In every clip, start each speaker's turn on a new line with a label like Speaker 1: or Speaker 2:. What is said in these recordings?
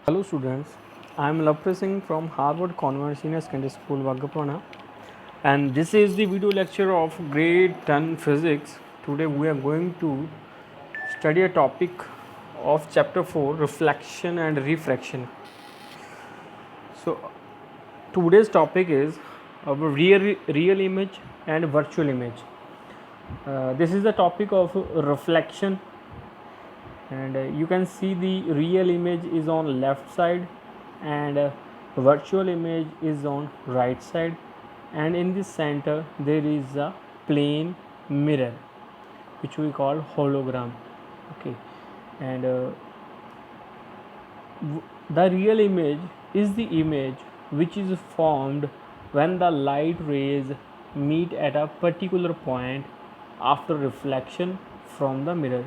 Speaker 1: Hello students, I am Lavpreet Singh from Harvard Convent Senior Secondary School, Wagapana, and this is the video lecture of grade 10 physics. Today we are going to study a topic of chapter 4, reflection and refraction. So today's topic is our real image and virtual image. This is the topic of reflection, and you can see the real image is on left side and virtual image is on right side, and in the center there is a plane mirror which we call hologram. Okay, and the real image is the image which is formed when the light rays meet at a particular point after reflection from the mirror.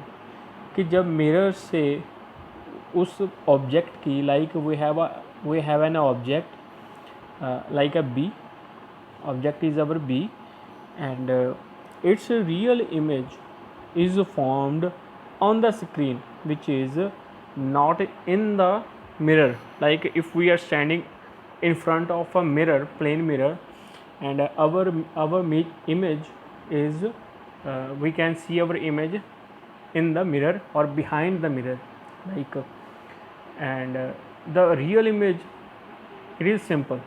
Speaker 1: कि जब mirror से उस object की like we have an object like a B object is our bee, and its real image is formed on the screen which is not in the mirror. Like if we are standing in front of a mirror, plain mirror, and our image is we can see our image in the mirror or behind the mirror, like and the real image, it is simple.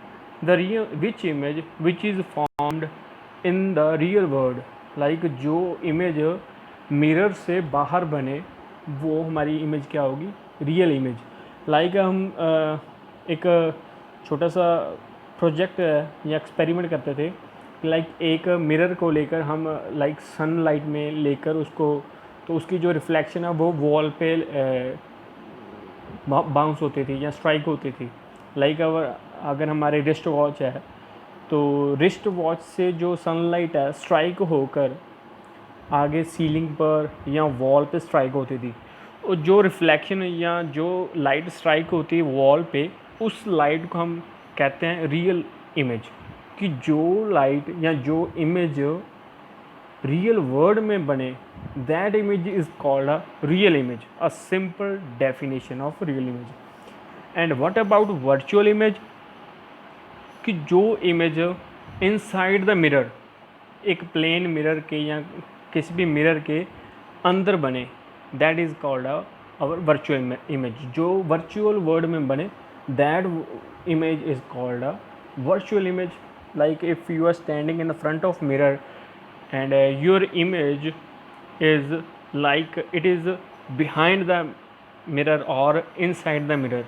Speaker 1: The real which image which is formed in the real world, like जो image mirror से बाहर बने वो हमारी image क्या होगी, real image. Like हम एक छोटा सा प्रोजेक्ट या एक्सपेरिमेंट करते थे. लाइक एक मिरर को लेकर हम लाइक सनलाइट में लेकर उसको, तो उसकी जो रिफ्लेक्शन है वो वॉल पे बाउंस होती थी या स्ट्राइक होती थी. लाइक अगर हमारे रिस्ट वॉच है तो रिस्ट वॉच से जो सनलाइट है स्ट्राइक होकर आगे सीलिंग पर या वॉल पे स्ट्राइक होती थी. और जो रिफ्लेक्शन या जो लाइट स्ट्राइक होती है वॉल पे, उस लाइट को हम कहते हैं रियल इमेज. कि जो लाइट या जो इमेज रियल वर्ल्ड में बने, that image is called a real image. A simple definition of real image. And what about virtual image? कि जो इमेज इनसाइड द मिरर, एक प्लेन मिरर के या किसी भी मिरर के अंदर बने, that is called our virtual image. जो वर्चुअल वर्ल्ड में बने, that image is called a virtual image. Like if you are standing in the front of mirror and your image is like it is behind the mirror or inside the mirror.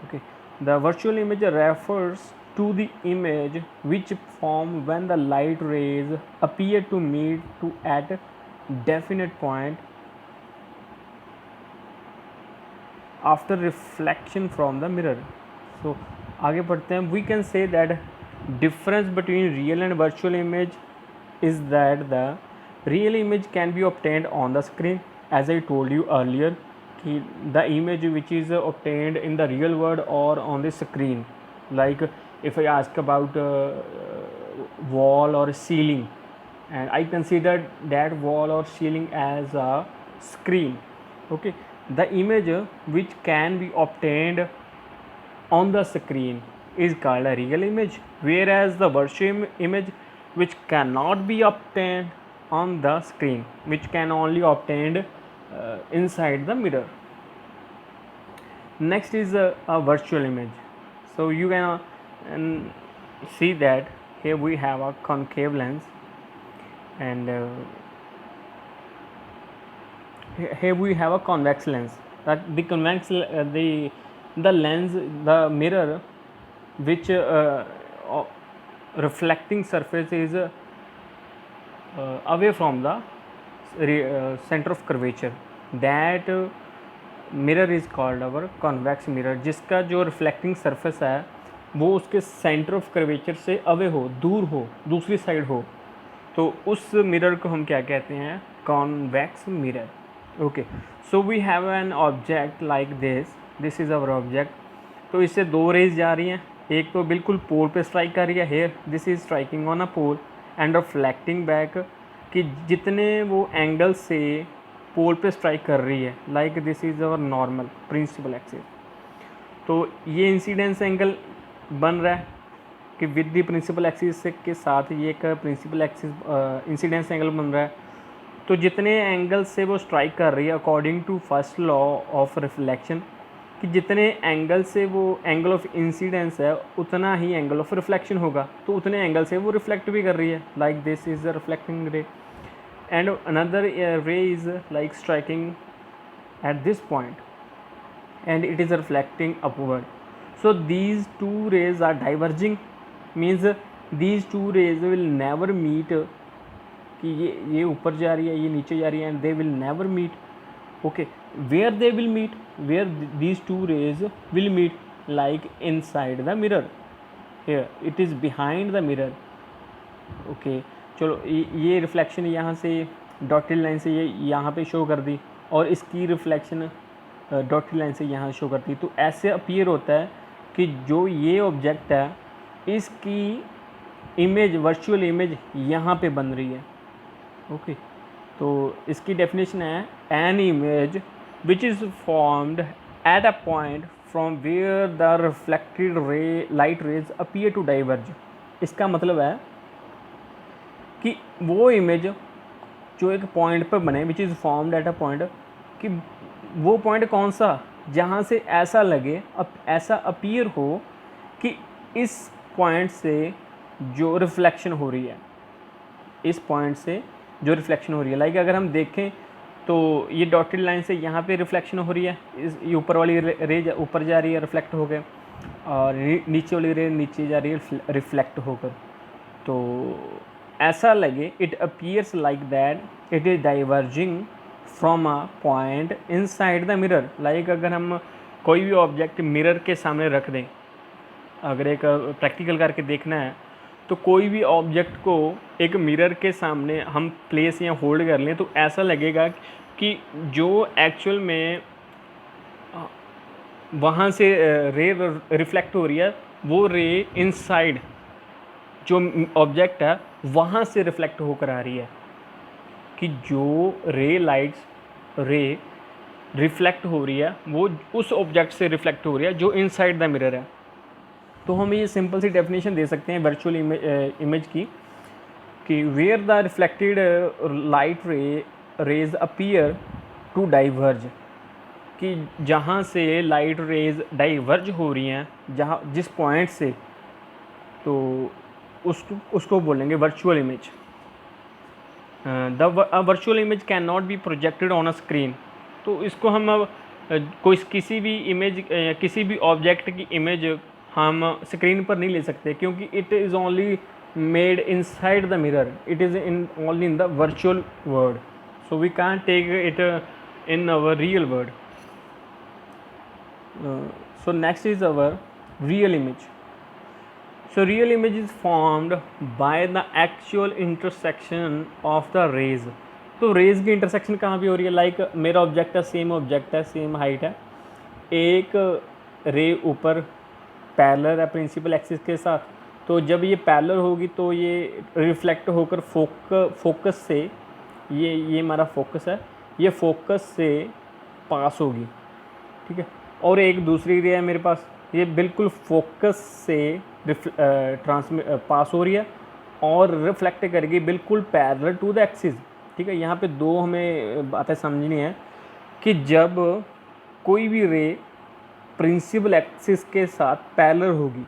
Speaker 1: Okay, the virtual image refers to the image which form when the light rays appear to meet to at definite point after reflection from the mirror. So आगे बढ़ते हैं. We can say that difference between real and virtual image is that the real image can be obtained on the screen, as I told you earlier, कि the image which is obtained in the real world or on the screen. Like if I ask about wall or ceiling, and I consider that wall or ceiling as a screen. Okay, the image which can be obtained on the screen is called a real image, whereas the virtual image which cannot be obtained on the screen, which can only obtained inside the mirror. Next is a virtual image. So you can see that here we have a concave lens, and here we have a convex lens. The convex the lens, the mirror which reflecting surface is away from the center of curvature. That mirror is called our convex mirror. जिसका जो reflecting surface है वो उसके center of curvature से away हो, दूर हो, दूसरी साइड हो, तो उस मिरर को हम क्या कहते हैं, convex mirror. Okay, so we have an object like this is our object. तो इससे दो रेज जा रही हैं, एक तो बिल्कुल पोल पे स्ट्राइक कर रही है, here this is striking on a pole and reflecting back, कि जितने वो एंगल से पोल पे स्ट्राइक कर रही है, like this is our normal principal axis. तो ये इंसिडेंस एंगल बन रहा है कि विद द प्रिंसिपल एक्सिस के साथ ये एक प्रिंसिपल एक्सिस इंसिडेंस एंगल बन रहा है। तो जितने एंगल से वो स्ट्राइक कर रही है according to first law of reflection, कि जितने एंगल से वो एंगल ऑफ इंसिडेंस है उतना ही एंगल ऑफ रिफ्लेक्शन होगा, तो उतने एंगल से वो रिफ्लेक्ट भी कर रही है। Like this is the reflecting ray and another ray is like striking at this point and it is reflecting upward. So these two rays are diverging, means these two rays will never meet, कि ये ऊपर जा रही है ये नीचे जा रही है, and they will never meet. Okay, where they will meet, where these two rays will meet, like inside the mirror, here it is behind the mirror. Okay, चलो ये रिफ्लेक्शन यहाँ से डॉटेड लाइन से ये यहाँ पे शो कर दी और इसकी रिफ्लेक्शन डॉटेड लाइन से यहाँ शो करती है। तो ऐसे अपीयर होता है कि जो ये ऑब्जेक्ट है इसकी इमेज, वर्चुअल इमेज यहाँ पे बन रही है। ओके, तो इसकी डेफिनेशन है an image which is formed at a point from where the reflected ray light rays appear to diverge. इसका मतलब है कि वो इमेज जो एक पॉइंट पर बने विच is formed at a point, कि वो पॉइंट कौन सा जहाँ से ऐसा लगे, ऐसा अपीयर हो कि इस पॉइंट से जो रिफ्लेक्शन हो रही है, इस पॉइंट से जो रिफ्लेक्शन हो रही है। लाइक अगर हम देखें तो ये डॉटेड लाइन से यहाँ पे रिफ्लेक्शन हो रही है, ये ऊपर वाली रे ऊपर जा रही है रिफ्लेक्ट होकर, और नीचे वाली रे नीचे जा रही है रिफ्लेक्ट होकर। तो ऐसा लगे it appears like that it is diverging from a point inside the mirror. Like अगर हम कोई भी ऑब्जेक्ट मिरर के सामने रख दें, अगर एक प्रैक्टिकल करके देखना है तो कोई भी ऑब्जेक्ट को एक मिरर के सामने हम प्लेस या होल्ड कर लें तो ऐसा लगेगा कि जो एक्चुअल में वहाँ से रे रिफ्लेक्ट हो रही है वो रे इनसाइड जो ऑब्जेक्ट है वहाँ से रिफ्लेक्ट होकर आ रही है, कि जो रे रिफ्लेक्ट हो रही है वो उस ऑब्जेक्ट से रिफ्लेक्ट हो रही है जो इनसाइड द मिरर है। तो हम ये सिंपल सी डेफिनेशन दे सकते हैं वर्चुअल इमेज की, कि where the reflected light rays appear to diverge, कि जहाँ से लाइट रेज डाइवर्ज हो रही हैं, जहाँ जिस पॉइंट से, तो उसको बोलेंगे virtual image. The virtual image can not be projected on a screen. तो इसको हम कोई किसी भी इमेज किसी भी ऑब्जेक्ट की इमेज हम स्क्रीन पर नहीं ले सकते, क्योंकि it is only made inside the mirror, it is only in the virtual world, so we can take it in our real world. So next is our real image. So real image is formed by the actual intersection of the rays. तो raise की intersection कहाँ पे हो रही है? Like मेरा object है, same object है, सेम हाइट है, एक रे ऊपर पैरेलल है प्रिंसिपल एक्सिस के साथ, तो जब ये पैरेलल होगी तो ये रिफ्लेक्ट होकर फोकस से, ये हमारा फोकस है, ये फोकस से पास होगी, ठीक है। और एक दूसरी रे है मेरे पास, ये बिल्कुल फोकस से पास हो रही है और रिफ्लेक्ट करेगी बिल्कुल पैरेलल टू द एक्सिस, ठीक है। यहाँ पे दो हमें बातें समझनी है कि जब कोई भी रे प्रिंसिपल एक्सिस के साथ पैरेलल होगी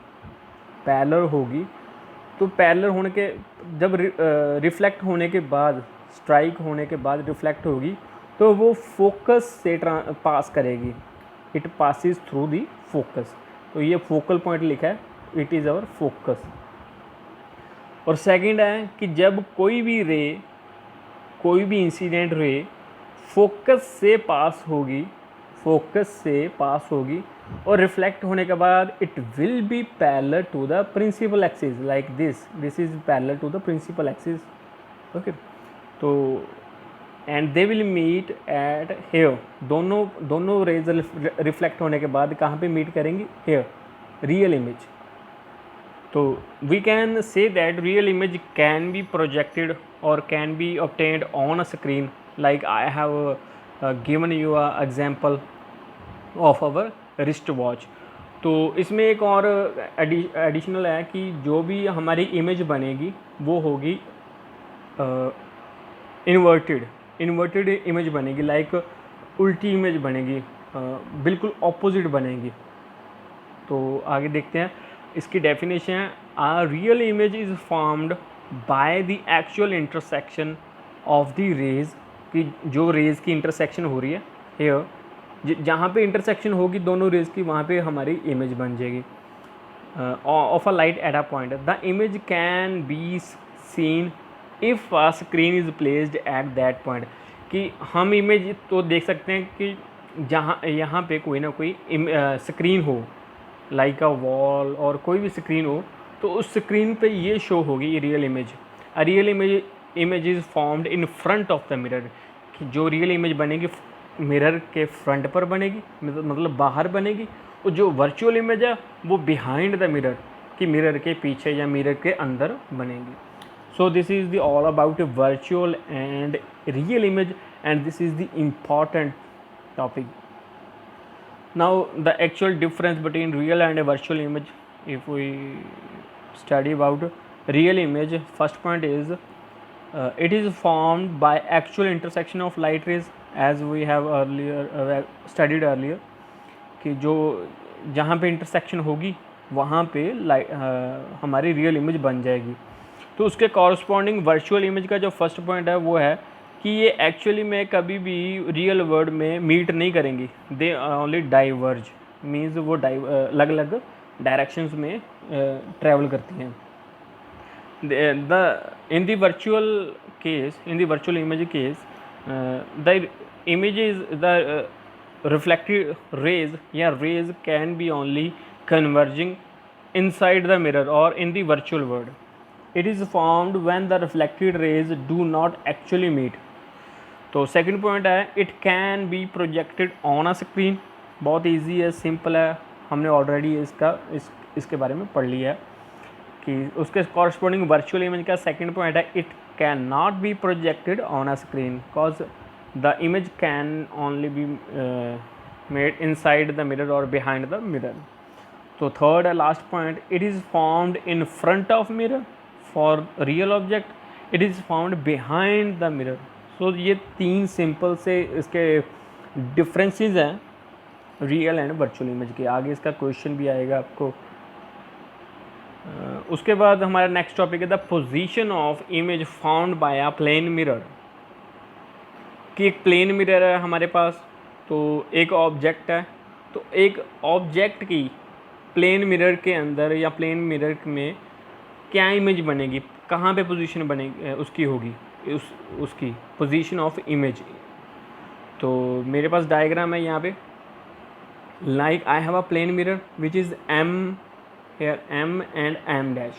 Speaker 1: तो पैरेलल होने के जब रिफ्लेक्ट होने के बाद, स्ट्राइक होने के बाद रिफ्लेक्ट होगी तो वो फोकस से पास करेगी, it passes through the focus. तो ये फोकल पॉइंट लिखा है, इट इज़ आवर फोकस। और सेकंड है कि जब कोई भी इंसिडेंट रे फोकस से पास होगी और रिफ्लेक्ट होने के बाद it will be parallel to the principal axis, like this is parallel to the principal axis, okay. तो and they will meet at here, दोनों रेज रिफ्लेक्ट होने के बाद कहाँ पे मीट करेंगी? Here, real image. तो we can say that real image can be projected और can be obtained on a screen, like I have given you a example of our wrist watch. तो इसमें एक और एडिशनल है कि जो भी हमारी इमेज बनेगी वो होगी इन्वर्टेड इमेज बनेगी, लाइक उल्टी इमेज बनेगी, बिल्कुल ऑपोजिट बनेगी। तो आगे देखते हैं इसकी डेफिनेशन है। A real image is formed by the actual intersection of the rays, कि जो रेज की इंटरसेक्शन हो रही है हेयर, जहाँ पे इंटरसेक्शन होगी दोनों रेज की वहाँ पे हमारी इमेज बन जाएगी। Of a light at a point the image can be seen if a screen is placed at that point, कि हम इमेज तो देख सकते हैं कि जहाँ यहाँ पे कोई ना कोई स्क्रीन हो, लाइक अ वॉल और कोई भी स्क्रीन हो, तो उस स्क्रीन पे ये शो होगी real image. A real image is formed in front of the mirror, कि जो रियल इमेज बनेगी मिरर के फ्रंट पर बनेगी, मतलब बाहर बनेगी, और जो वर्चुअल इमेज है वो बिहाइंड द मिरर, कि मिरर के पीछे या मिरर के अंदर बनेगी। So this is the all about a virtual and real image, and this is the important topic. Now the actual difference between real and a virtual image, if we study about real image, first point is it is formed by actual intersection of light rays, as we have earlier studied earlier, कि जो जहाँ पे intersection होगी वहाँ पे हमारी real image बन जाएगी। तो उसके कॉरस्पॉन्डिंग वर्चुअल इमेज का जो फर्स्ट पॉइंट है वो है कि ये एक्चुअली में कभी भी रियल वर्ल्ड में मीट नहीं करेंगी, दे ओनली डाइवर्ज, मीन्स वो अलग अलग डायरेक्शंस में ट्रैवल करती हैं। इन the virtual image case the image is the reflected rays या rays can be only converging inside the mirror or in the virtual world. It is formed when the reflected rays do not actually meet. तो second point है it can be projected on a screen. बहुत easy है, simple है, हमने already इसके बारे में पढ़ लिया है कि उसके कॉरस्पॉन्डिंग वर्चुअल इमेज का सेकंड पॉइंट है it cannot be projected on a screen cause the image can only be made inside the mirror or behind the mirror. So third and last point, it is formed in front of mirror for real object, it is found behind the mirror. So ये तीन simple से इसके differences हैं real and virtual image के। आगे इसका question भी आएगा आपको। उसके बाद हमारा नेक्स्ट टॉपिक है the position of image found by a plane mirror, कि एक प्लेन मिरर है हमारे पास, तो एक ऑब्जेक्ट है, तो एक ऑब्जेक्ट की प्लेन मिरर के अंदर या प्लेन मिरर में क्या इमेज बनेगी, कहाँ पे पोजीशन बनेगी उसकी होगी, उसकी पोजीशन ऑफ इमेज। तो मेरे पास डायग्राम है यहाँ पे, like I have a plane mirror which is M here, M and M dash,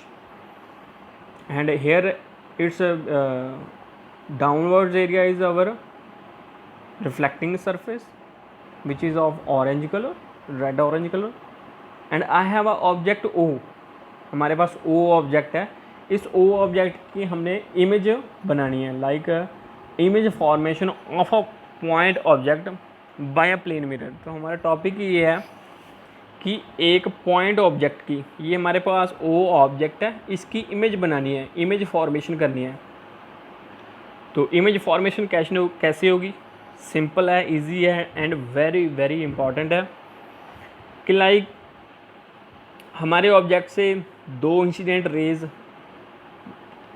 Speaker 1: and here its downwards area is our reflecting surface which is of orange color, red orange color, and I have a object O, हमारे पास O object है, इस O object की हमने image बनानी है, like image formation of a point object by a plane mirror. तो हमारा topic ये है कि एक पॉइंट ऑब्जेक्ट की, ये हमारे पास O ऑब्जेक्ट है, इसकी इमेज बनानी है, इमेज फॉर्मेशन करनी है। तो इमेज फॉर्मेशन कैसे होगी, सिंपल है, इजी है एंड वेरी वेरी इंपॉर्टेंट है कि लाइक हमारे ऑब्जेक्ट से दो इंसिडेंट रेज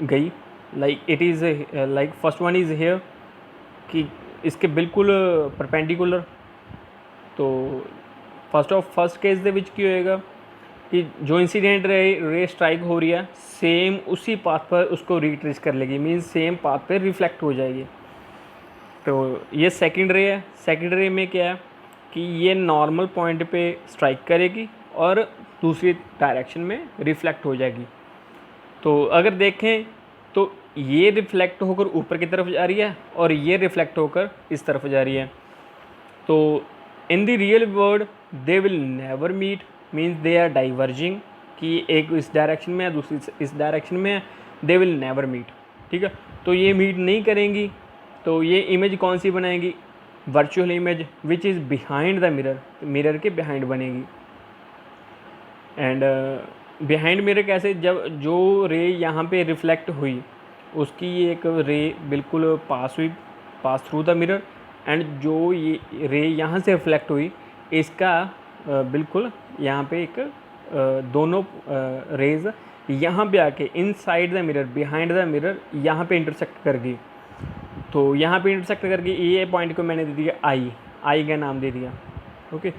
Speaker 1: गई, like it is like first one is here, कि इसके बिल्कुल परपेंडिकुलर। तो फर्स्ट केस ਦੇ ਵਿੱਚ ਕੀ होएगा कि जो इंसिडेंट रे स्ट्राइक हो रही है सेम उसी पाथ पर उसको रिट्रेस कर लेगी, मीन्स सेम पाथ पे रिफ्लेक्ट हो जाएगी। तो ये सेकंड रे है, सेकंड रे में क्या है कि ये नॉर्मल पॉइंट पे स्ट्राइक करेगी और दूसरी डायरेक्शन में रिफ्लेक्ट हो जाएगी। तो अगर देखें तो ये रिफ्लेक्ट होकर ऊपर की तरफ जा रही है और ये रिफ्लेक्ट होकर इस तरफ जा रही है। तो in the real world they will never meet, means they are diverging, कि एक इस डायरेक्शन में है दूसरी इस डायरेक्शन में है, दे विल नेवर मीट। ठीक है, तो ये मीट नहीं करेंगी, तो ये इमेज कौन सी बनाएंगी, virtual image which is behind the mirror, mirror के बिहाइंड बनेगी। एंड बिहाइंड मिरर कैसे, जब जो रे यहाँ पे रिफ्लेक्ट हुई उसकी ये एक रे बिल्कुल pass through the mirror, and जो ये रे यहाँ से रिफ्लेक्ट हुई इसका बिल्कुल यहाँ पे एक दोनों रेज यहाँ पे आके inside the mirror behind the mirror यहाँ पे इंटरसेक्ट कर गई। तो यहाँ पे इंटरसेक्ट करके ये पॉइंट को मैंने दे दिया आई का नाम दे दिया। ओके,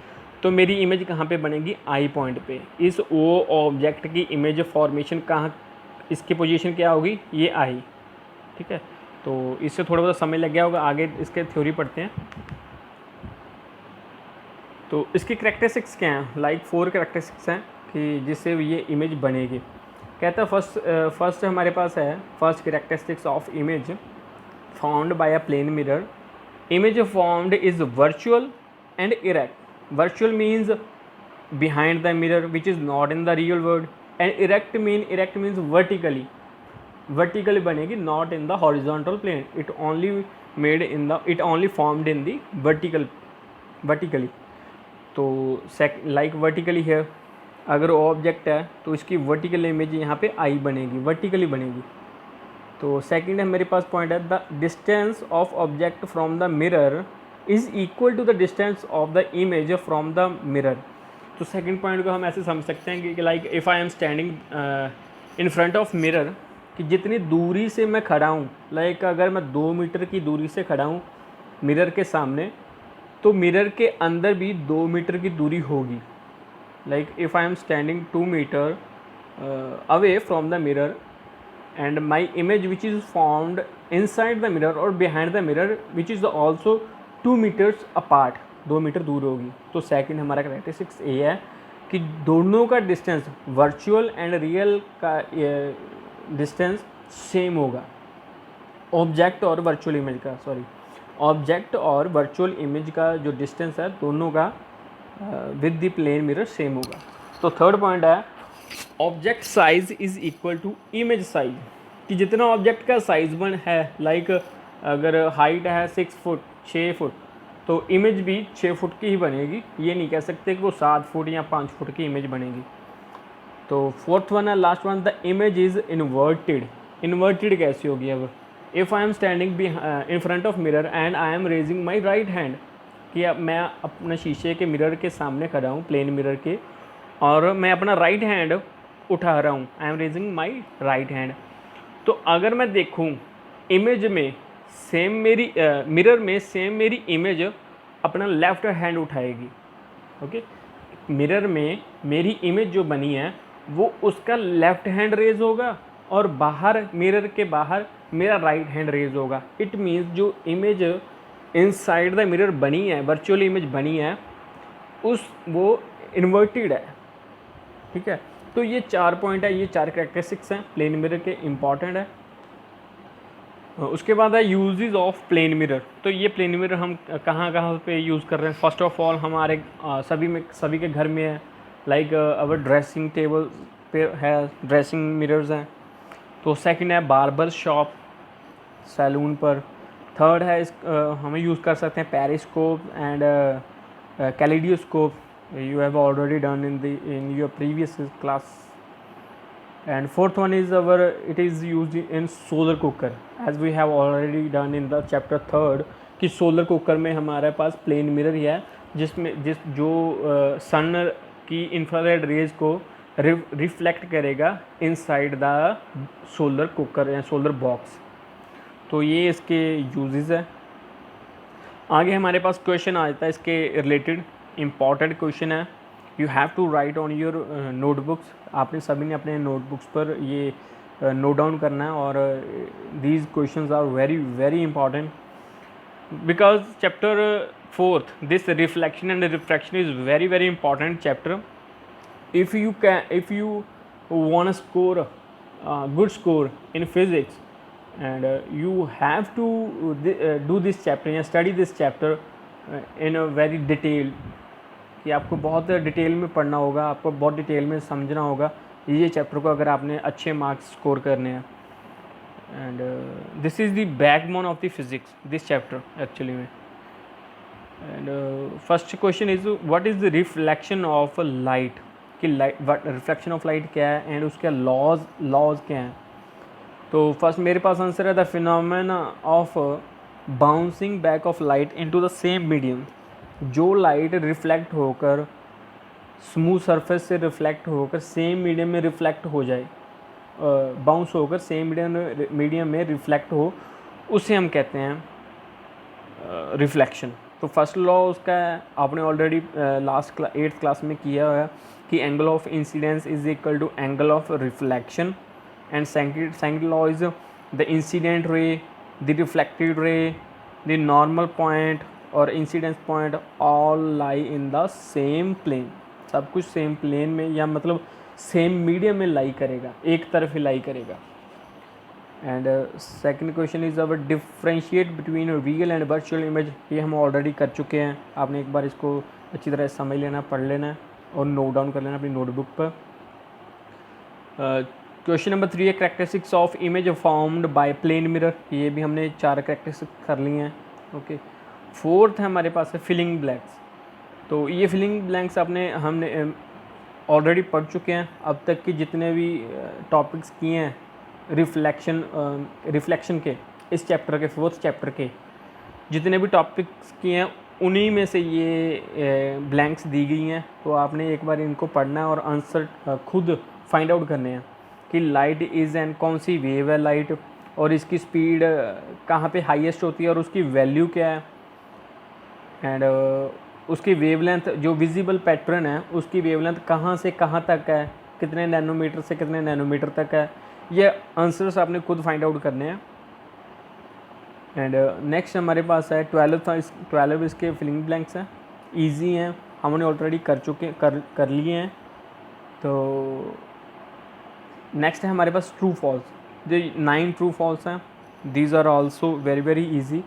Speaker 1: तो मेरी इमेज कहाँ पे बनेगी, आई पॉइंट पे। इस ओ ऑब्जेक्ट की इमेज फॉर्मेशन कहाँ, इसकी पोजीशन क्या होगी, ये आई। ठीक है, तो इससे थोड़ा बहुत समय लग गया होगा, आगे इसके थ्योरी पढ़ते हैं। तो इसकी करेक्टरिस्टिक्स क्या हैं, लाइक 4 करेक्टरिस्टिक्स हैं कि जिससे ये इमेज बनेगी। कहता है फर्स्ट हमारे पास है, first characteristics of image found by a plane mirror, image formed is virtual and erect. Virtual means behind the mirror, which is not in the real world, and erect means vertically बनेगी, not in the horizontal plane. It only formed in the vertically. तो like vertically here, अगर object है तो इसकी vertical image यहाँ पे आई बनेगी, vertically बनेगी। तो सेकंड है मेरे पास पॉइंट है, the distance of object from the mirror is equal to the distance of the image from the mirror. तो सेकंड पॉइंट को हम ऐसे समझ सकते हैं कि like if I am standing in front of mirror, कि जितनी दूरी से मैं खड़ा हूँ, लाइक अगर मैं 2 मीटर की दूरी से खड़ा हूँ मिरर के सामने, तो मिरर के अंदर भी 2 मीटर की दूरी होगी। Like if I am standing 2 metre away from the mirror and my image which is formed inside the mirror or behind the mirror which is also 2 meters apart, 2 metre दूर होगी। तो second हमारा characteristics ये है कि दोनों का distance, virtual and real का डिस्टेंस सेम होगा। ऑब्जेक्ट और वर्चुअल इमेज का, ऑब्जेक्ट और वर्चुअल इमेज का जो डिस्टेंस है दोनों का with the plane mirror same होगा। तो थर्ड पॉइंट है, object size is equal to image size, कि जितना ऑब्जेक्ट का साइज बन है, लाइक अगर हाइट है 6 फुट, तो इमेज भी 6 फुट की ही बनेगी। ये नहीं कह सकते कि वो 7 फुट या 5 फुट की इमेज बनेगी। तो फोर्थ वन है, last one, the image is inverted. Inverted कैसी होगी, अब if I am standing in front of mirror and I am raising my right hand, कि अब मैं अपने शीशे के मिरर के सामने खड़ा हूँ, प्लेन मिरर के, और मैं अपना राइट हैंड उठा रहा हूँ, I am raising my right hand. तो अगर मैं देखूँ इमेज में सेम मेरी मिरर में सेम मेरी इमेज अपना लेफ़्ट हैंड उठाएगी। ओके, मिरर में मेरी इमेज जो बनी है वो उसका लेफ़्ट हैंड रेज होगा, और बाहर मिरर के बाहर मेरा राइट हैंड रेज होगा। इट मीन्स जो इमेज इनसाइड द मिरर बनी है, वर्चुअल इमेज बनी है, वो इन्वर्टेड है। ठीक है, तो ये 4 पॉइंट है, ये 4 करेक्टरिस्टिक्स हैं प्लेन मिरर के, इम्पॉर्टेंट है। उसके बाद है यूजेस ऑफ प्लेन मिरर। तो ये प्लेन मिरर हम कहाँ कहाँ पे यूज़ कर रहे हैं। फर्स्ट ऑफ ऑल हमारे सभी के घर में है, लाइक अवर ड्रेसिंग टेबल पे है, ड्रेसिंग मिरर्स हैं। तो सेकंड है बार्बर शॉप, सैलून पर। थर्ड है हमें यूज़ कर सकते हैं periscope and kaleidoscope, you have already done in your previous class. And fourth one is it is used in solar cooker, as we have already done in the chapter 3rd, कि solar cooker में हमारे पास plane mirror ही है जो सन की infrared rays को reflect करेगा inside the solar cooker या solar box. तो ये इसके यूजेस है। आगे हमारे पास क्वेश्चन आ जाता है इसके रिलेटेड, इम्पॉर्टेंट क्वेश्चन है। You have to write on your notebooks, आपने सभी ने अपने नोटबुक्स पर ये नोट डाउन करना है, और these questions are very very important because chapter 4th this reflection and refraction is very very important chapter. if you want to score a good score in physics, and you have to do this chapter या study this chapter in a very detail, कि आपको बहुत detail में पढ़ना होगा, आपको बहुत detail में समझना होगा ये चैप्टर को अगर आपने अच्छे मार्क्स स्कोर करने हैं। And this is the backbone of the physics, this chapter actually में। And first question is what is the reflection of light. कि लाइट रिफ्लेक्शन ऑफ लाइट क्या है एंड उसके लॉज क्या हैं। तो फर्स्ट मेरे पास आंसर है the phenomena of bouncing back of light into the same medium. जो लाइट रिफ्लेक्ट होकर स्मूथ सरफेस से रिफ्लेक्ट होकर सेम मीडियम में रिफ्लेक्ट हो जाए, बाउंस होकर सेम मीडियम में रिफ्लेक्ट हो, उसे हम कहते हैं रिफ्लेक्शन। तो फर्स्ट लॉ उसका है, आपने ऑलरेडी लास्ट 8th क्लास में किया हुआ है कि angle of incidence is equal to angle of reflection and second law is the incident ray, the reflected ray, the normal point और incidence point all lie in the same plane. सब कुछ same plane में या मतलब same medium में लाई करेगा, एक तरफ ही लाई करेगा। And second question is our differentiate between real and virtual image. ये हम ऑलरेडी कर चुके हैं, आपने एक बार इसको अच्छी तरह समझ लेना, पढ़ लेना है और नोट डाउन कर लेना अपनी नोटबुक पर। क्वेश्चन नंबर 3 है characteristics of image formed by plane mirror. ये भी हमने 4 कैरेक्टरिस्टिक्स कर लिए हैं। ओके, फोर्थ है हमारे पास है फिलिंग ब्लैंक्स। तो ये फिलिंग ब्लैंक्स हमने ऑलरेडी पढ़ चुके हैं। अब तक के जितने भी टॉपिक्स किए हैं रिफ्लेक्शन के, इस चैप्टर के 4th चैप्टर के जितने भी टॉपिक्स किए हैं उन्हीं में से ये ब्लैंक्स दी गई हैं। तो आपने एक बार इनको पढ़ना है और आंसर खुद फाइंड आउट करने हैं कि लाइट इज़ एंड कौन सी वेव है लाइट, और इसकी स्पीड कहाँ पे हाईएस्ट होती है और उसकी वैल्यू क्या है, एंड उसकी वेवलेंथ जो विजिबल पैटर्न है उसकी वेवलेंथ कहाँ से कहाँ तक है, कितने नैनोमीटर से कितने नैनोमीटर तक है। ये आंसर्स आपने खुद फाइंड आउट करने हैं। एंड नेक्स्ट हमारे पास है 12 इसके फिलिंग ब्लैंक्स हैं, इजी हैं, हमने ऑलरेडी कर लिए हैं। तो नेक्स्ट है हमारे पास ट्रू फॉल्स। जो 9 ट्रू फॉल्स हैं, these are also very very easy.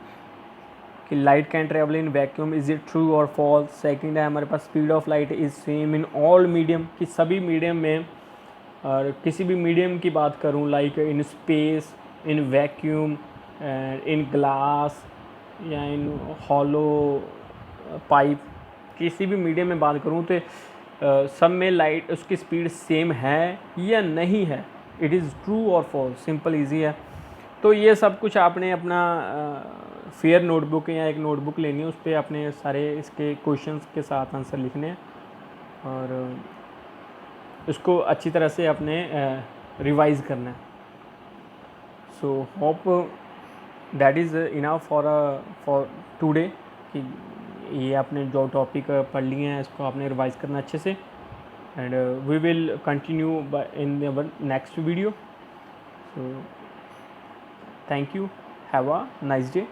Speaker 1: कि light can travel in vacuum, is it true और फॉल्स। सेकंड है हमारे पास speed of light is same in all medium, कि सभी मीडियम में, और किसी भी मीडियम की बात करूं like in space, in vacuum, in glass या इन हॉलो पाइप, किसी भी मीडियम में बात करूं तो सब में लाइट उसकी स्पीड सेम है या नहीं है, इट इज़ ट्रू और फॉल्स, सिंपल इजी है। तो ये सब कुछ आपने अपना फेयर नोटबुक या एक नोटबुक लेनी है, उस पर अपने सारे इसके क्वेश्चंस के साथ आंसर लिखने हैं और उसको अच्छी तरह से अपने रिवाइज़ करना है। So hope that is enough for today, कि ये आपने जो टॉपिक पढ़ लिए हैं इसको आपने रिवाइज़ करना अच्छे से। And we will continue in our next video. So thank you, have a nice day.